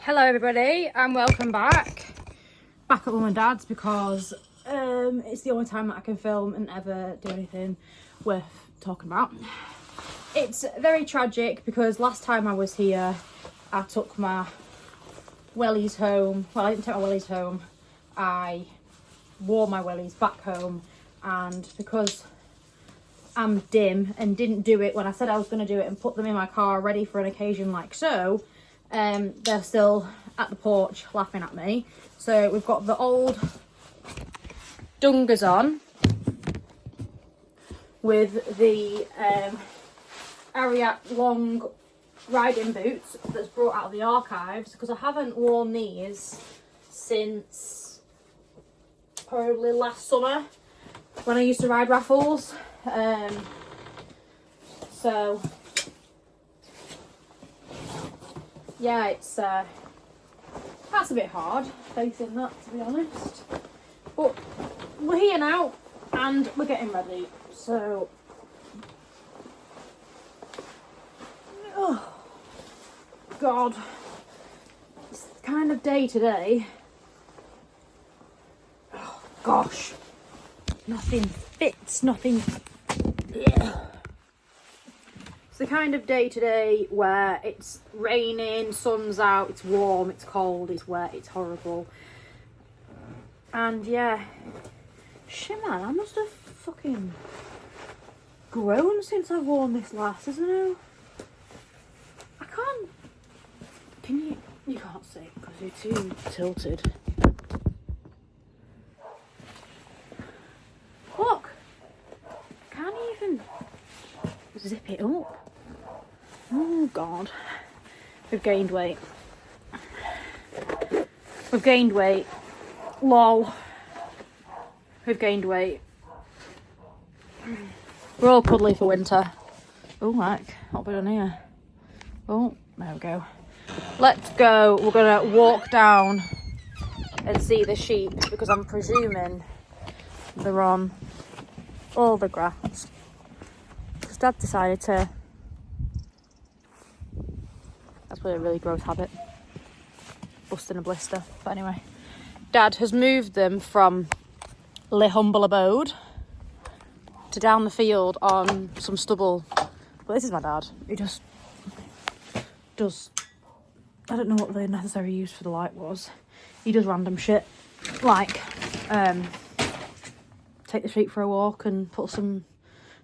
Hello everybody and welcome back at Mum and Dad's because it's the only time that I can film and ever do anything worth talking about. It's very tragic because last time I was here I took my wellies home. Well, I didn't take my wellies home, I wore my wellies back home, and because I'm dim and didn't do it when I said I was going to do it and put them in my car ready for an occasion like so, they're still at the porch laughing at me. So we've got the old dungers on with the Ariat long riding boots that's brought out of the archives, because I haven't worn these since probably last summer when I used to ride raffles. So yeah, it's that's a bit hard facing that, to be honest, but we're here now and we're getting ready. So oh god, it's the kind of day today, oh gosh, nothing fits, nothing. Yeah. It's the kind of day today where it's raining, sun's out, it's warm, it's cold, it's wet, it's horrible. And yeah, shit man, I must have fucking grown since I've worn this last, isn't it? I can't, can you? You can't see it because you're too tilted. Look, I can't even zip it up. Oh god, we've gained weight. We've gained weight. Lol. We've gained weight. We're all cuddly for winter. Oh, like, what have we done here? Oh, there we go. Let's go. We're gonna walk down and see the sheep because I'm presuming they're on all the grass. Because Dad decided to. That's probably a really gross habit. Busting a blister. But anyway, Dad has moved them from Le Humble Abode to down the field on some stubble. But this is my dad. He just does. I don't know what the necessary use for the light was. He does random shit like take the sheep for a walk and put some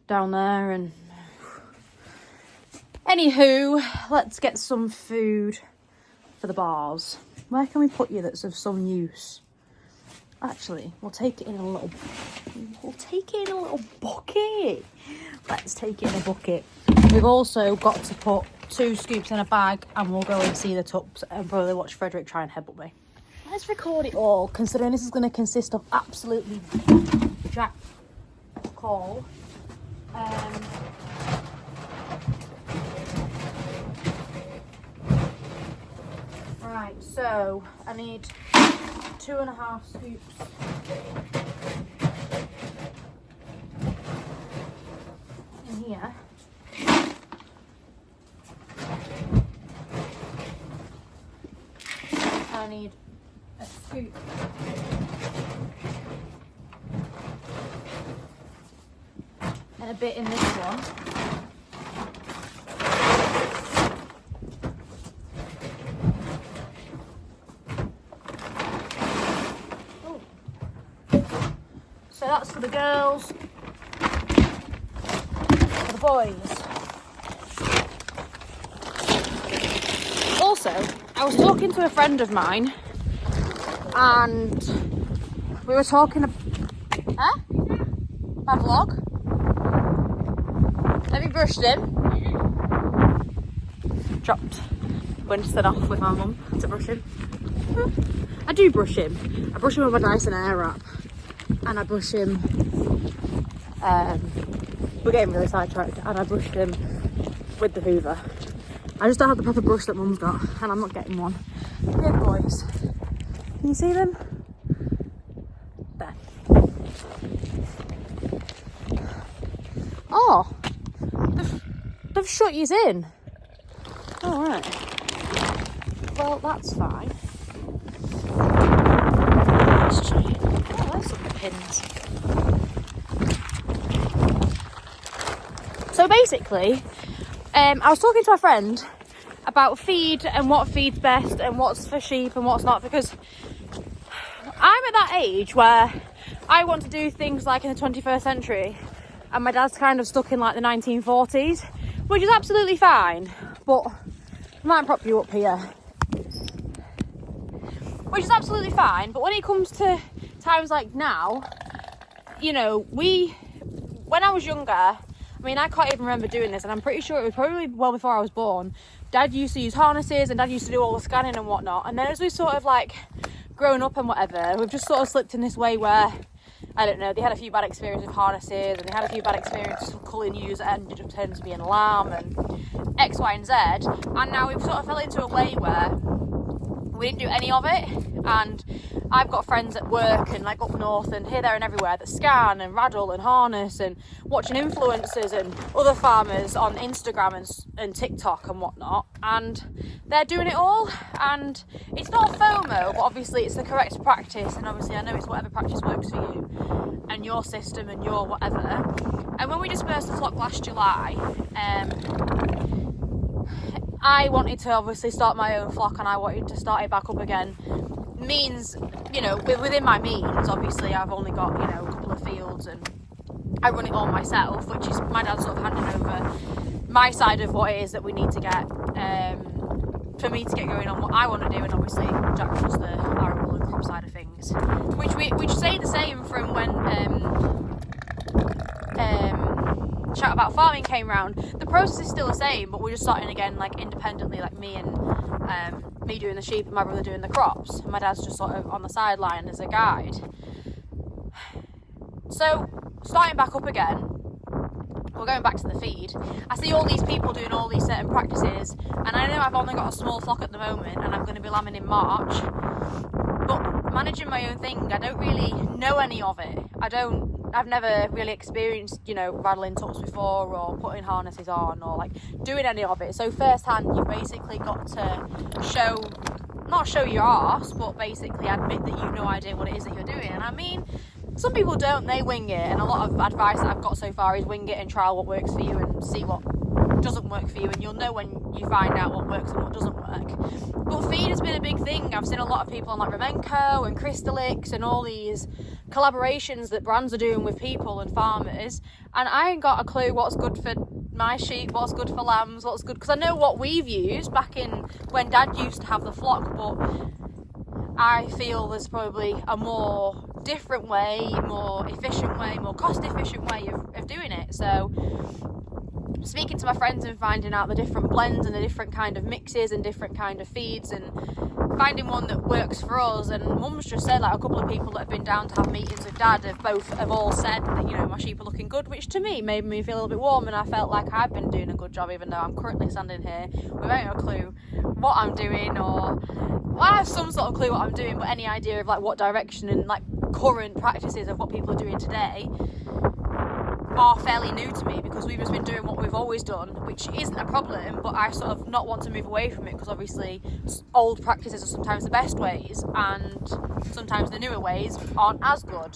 down there and. Anywho, let's get some food for the bars. Where can we put you that's of some use? Actually, we'll take it in a little bucket. Let's take it in a bucket. We've also got to put 2 scoops in a bag and we'll go and see the tups and probably watch Frederick try and headbutt me. Let's record it all, considering this is going to consist of absolutely jack call. Right, so I need 2.5 scoops in here. I need a scoop and a bit in this one. So that's for the girls, for the boys. Also, I was talking to a friend of mine and we were talking huh? My vlog? Have you brushed him? Dropped Winston off with my mum to brush him. I do brush him. I brush him with my Dyson Airwrap. And I brush him, we're getting really sidetracked, and I brushed him with the Hoover. I just don't have the proper brush that Mum's got, and I'm not getting one. Here, boys. Can you see them? There. Oh, they've shut yous in. All right. well, that's fine. Let's try it. Oh, there's some pins. So basically, I was talking to my friend about feed and what feeds best and what's for sheep and what's not, because I'm at that age where I want to do things like in the 21st century, and my dad's kind of stuck in like the 1940s, which is absolutely fine, but I might prop you up here, which is absolutely fine. But when it comes to times like now, you know, when I was younger, I mean, I can't even remember doing this, and I'm pretty sure it was probably well before I was born. Dad used to use harnesses, and Dad used to do all the scanning and whatnot. And then as we sort of like grown up and whatever, we've just sort of slipped in this way where, I don't know, they had a few bad experiences with harnesses, and they had a few bad experiences with culling ewes that ended up turning to be an lamb, and X, Y, and Z. And now we've sort of fell into a way where we didn't do any of it. And I've got friends at work and like up north and here, there and everywhere that scan and raddle and harness, and watching influencers and other farmers on Instagram and TikTok and whatnot, and they're doing it all. And it's not FOMO, but obviously it's the correct practice, and obviously I know it's whatever practice works for you and your system and your whatever. And when we dispersed the flock last July, I wanted to obviously start my own flock, and I wanted to start it back up again. Means, you know, within my means, obviously I've only got, you know, a couple of fields, and I run it all myself, which is my dad sort of handing over my side of what it is that we need to get for me to get going on what I want to do. And obviously Jack does the arable and crop side of things, which stayed the same from when Chat About Farming came round. The process is still the same, but we're just starting again like independently, like me doing the sheep and my brother doing the crops, and my dad's just sort of on the sideline as a guide. So starting back up again, we're going back to the feed. I see all these people doing all these certain practices, and I know I've only got a small flock at the moment, and I'm going to be lambing in March, but managing my own thing, I don't really know any of it. I've never really experienced, you know, rattling tups before, or putting harnesses on, or like doing any of it. So firsthand, you've basically got to not show your arse, but basically admit that you've no idea what it is that you're doing. And I mean, some people don't, they wing it, and a lot of advice that I've got so far is wing it and trial what works for you and see what doesn't work for you, and you'll know when you find out what works and what doesn't work. But feed has been a big thing. I've seen a lot of people on like Remenco and Crystalix and all these collaborations that brands are doing with people and farmers, and I ain't got a clue what's good for my sheep, what's good for lambs, what's good, because I know what we've used back in when Dad used to have the flock, but I feel there's probably a more different way, more efficient way, more cost efficient way of doing it. So speaking to my friends and finding out the different blends and the different kind of mixes and different kind of feeds, and finding one that works for us. And Mum's just said, like, a couple of people that have been down to have meetings with Dad have all said that, you know, my sheep are looking good, which to me made me feel a little bit warm, and I felt like I've been doing a good job, even though I'm currently standing here without a clue what I'm doing, or well, I have some sort of clue what I'm doing, but any idea of like what direction and like current practices of what people are doing today are fairly new to me, because we've just been doing what we've always done, which isn't a problem, but I sort of not want to move away from it, because obviously old practices are sometimes the best ways, and sometimes the newer ways aren't as good.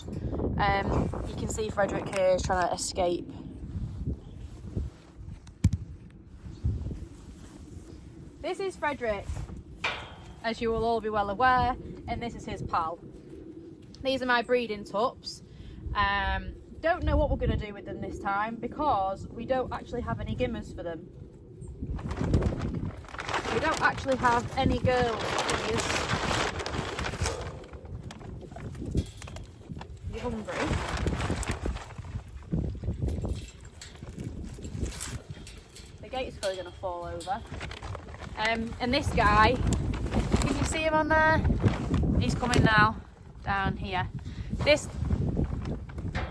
You can see Frederick here is trying to escape. This is Frederick, as you will all be well aware, and this is his pal. These are my breeding tups. Don't know what we're going to do with them this time, because we don't actually have any gimmers for them. We don't actually have any girls. You hungry? The gate's probably going to fall over. And this guy, can you see him on there? He's coming now, down here. This,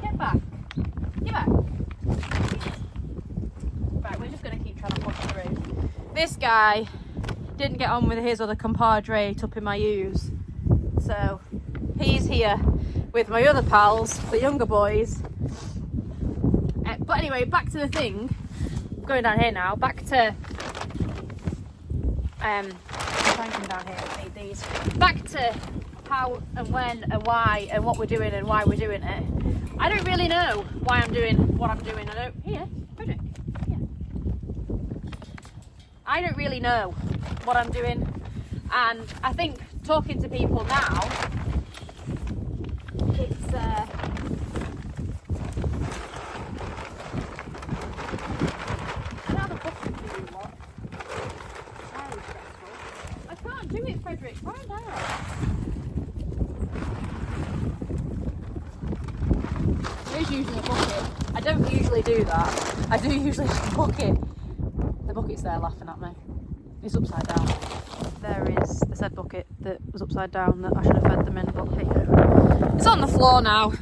get back. Right, we're just going to keep trying to push through. This guy didn't get on with his other compadre tupping my ewes, so he's here with my other pals, the younger boys. But anyway, back to the thing. Going down here now. Back to tanking down here. We need these. Back to how and when and why and what we're doing and why we're doing it. I don't really know why I'm doing what I'm doing. I don't really know what I'm doing, and I think talking to people now, it's I can't do it, Frederick. Find out. There's usually a bucket. I don't usually do that. I do usually just a bucket. The bucket's there laughing at me. It's upside down. There is the said bucket that was upside down that I should have fed them in, but hey ho. It's on the floor now,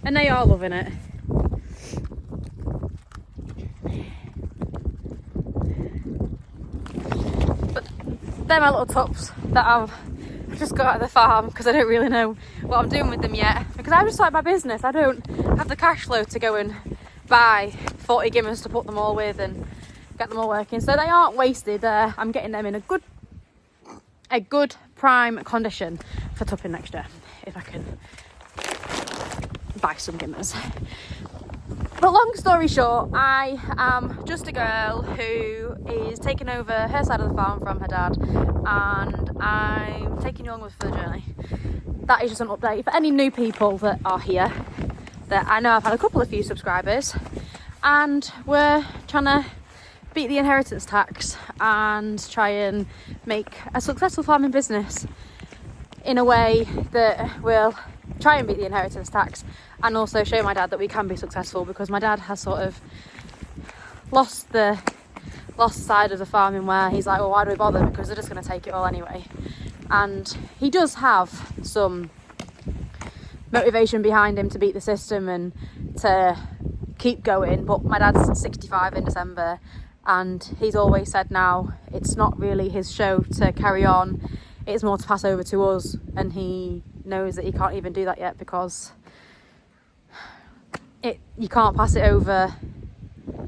and they are loving it. But they're my little tups that I've just got out of the farm because I don't really know what I'm doing with them yet. Because I just started my business. I don't have the cash flow to go and buy 40 gimmers to put them all with and get them all working. So they aren't wasted. I'm getting them in a good prime condition for tupping next year if I can buy some gimmers. But long story short, I am just a girl who is taking over her side of the farm from her dad, and I'm taking you along with for the journey. That is just an update for any new people that are here. That I know I've had a few subscribers, and we're trying to beat the inheritance tax and try and make a successful farming business in a way that will try and beat the inheritance tax and also show my dad that we can be successful, because my dad has sort of lost the side of the farming where he's like, well, why do we bother, because they're just going to take it all anyway. And he does have some motivation behind him to beat the system and to keep going, but my dad's 65 in December, and he's always said now it's not really his show to carry on, it's more to pass over to us, and he knows that he can't even do that yet because you can't pass it over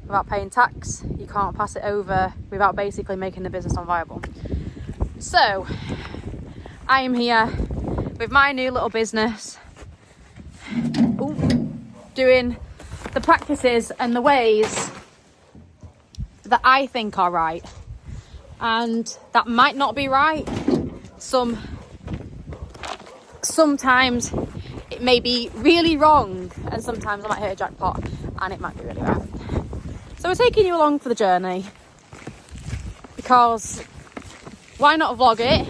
without paying tax, you can't pass it over without basically making the business unviable. So I am here with my new little business, doing the practices and the ways that I think are right, and that might not be right. Sometimes it may be really wrong, and sometimes I might hit a jackpot and it might be really right. So we're taking you along for the journey because why not vlog it?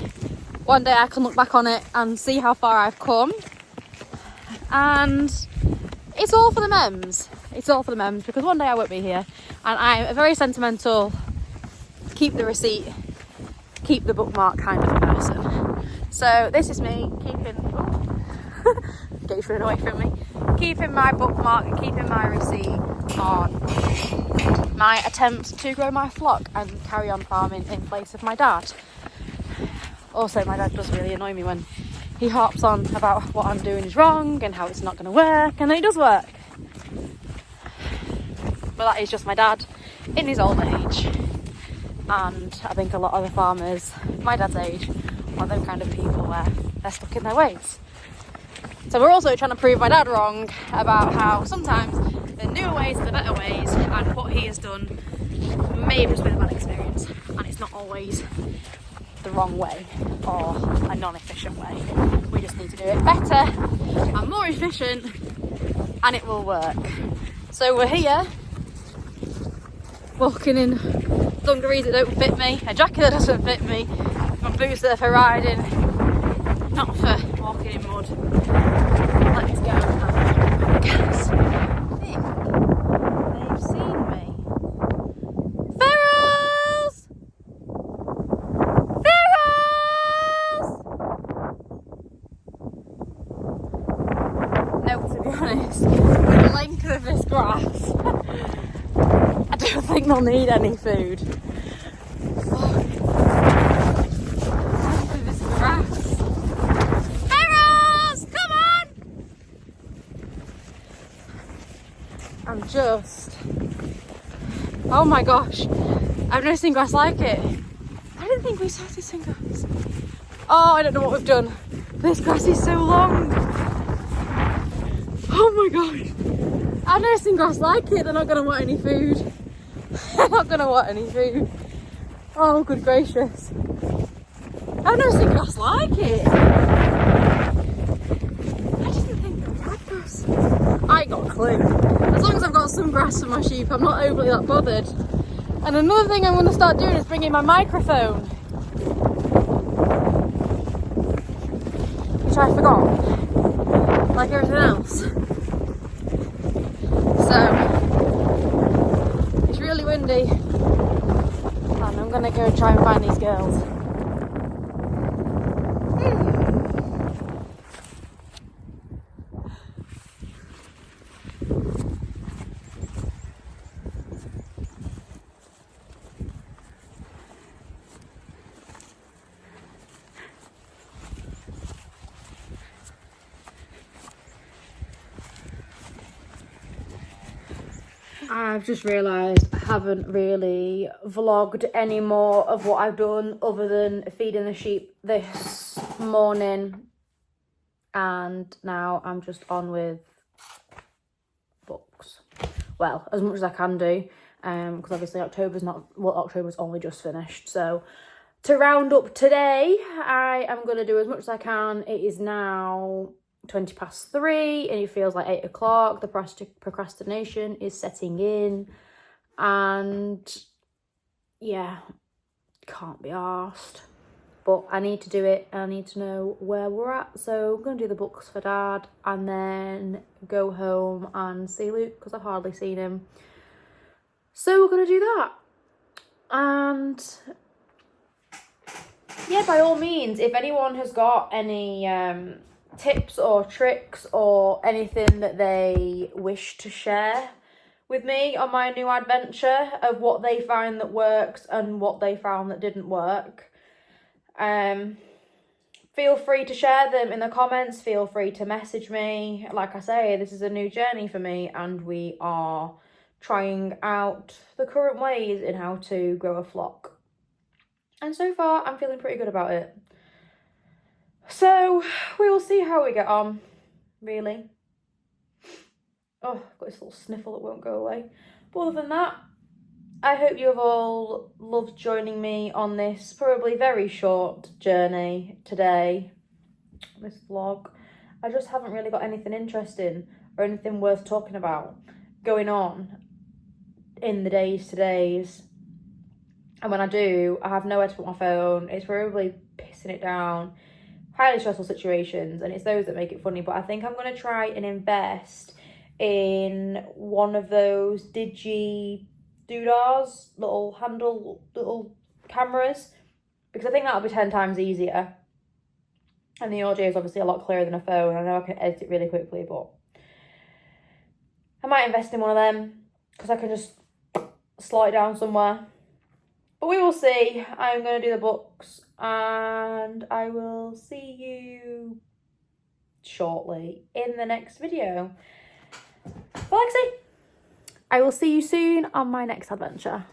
One day I can look back on it and see how far I've come, and it's all for the memes. It's all for the memes, because one day I won't be here, and I'm a very sentimental, keep the receipt, keep the bookmark kind of person. So this is me Gate's running away from me, keeping my bookmark and keeping my receipt on my attempt to grow my flock and carry on farming in place of my dad. Also, my dad does really annoy me when he harps on about what I'm doing is wrong and how it's not going to work, and then it does work. But that is just my dad in his old age, and I think a lot of the farmers my dad's age are those kind of people where they're stuck in their ways. So we're also trying to prove my dad wrong about how sometimes the newer ways are the better ways, and what he has done may have just been a bad experience, and it's not always the wrong way or a non-efficient way. We just need to do it better and more efficient, and it will work. So we're here walking in dungarees that don't fit me, a jacket that doesn't fit me, my boots that are for riding, not for walking in mud. Let's go and gas. I think they've seen me. Ferals! Ferals! No, to be honest, with the length of this grass, I don't think they'll need any food. Oh my gosh, I've never seen grass like it. I didn't think we started seeing grass. Oh, I don't know what we've done. This grass is so long. Oh my god. I've never seen grass like it. They're not going to want any food. They're not going to want any food. Oh, good gracious. I've never seen grass like it. I didn't think it was like grass. I ain't got a clue. As long as I've got some grass for my sheep, I'm not overly that bothered. And another thing I'm going to start doing is bringing my microphone. Which I forgot. Like everything else. So, it's really windy. And I'm going to go try and find these girls. I've just realised I haven't really vlogged any more of what I've done other than feeding the sheep this morning, and now I'm just on with books. Well, as much as I can do, because obviously October's only just finished. So to round up today, I am going to do as much as I can. It is now 3:20 and it feels like 8 o'clock. The procrastination is setting in, and yeah, can't be arsed. But I need to do it. I need to know where we're at. So I'm going to do the books for Dad and then go home and see Luke, because I've hardly seen him. So we're going to do that. And yeah, by all means, if anyone has got any tips or tricks or anything that they wish to share with me on my new adventure of what they find that works and what they found that didn't work, feel free to share them in the comments. Feel free to message me. Like I say, this is a new journey for me, and we are trying out the current ways in how to grow a flock. And so far, I'm feeling pretty good about it. So we will see how we get on, really. Oh, I've got this little sniffle that won't go away. But other than that, I hope you have all loved joining me on this probably very short journey today, this vlog. I just haven't really got anything interesting or anything worth talking about going on in the days. And when I do, I have nowhere to put my phone. It's probably pissing it down. Highly stressful situations, and it's those that make it funny. But I think I'm going to try and invest in one of those digi doodahs, little cameras, because I think that'll be 10 times easier. And the audio is obviously a lot clearer than a phone. I know I can edit it really quickly, but I might invest in one of them because I can just slide it down somewhere. But we will see. I'm going to do the books, and I will see you shortly in the next video. But like I say, I will see you soon on my next adventure.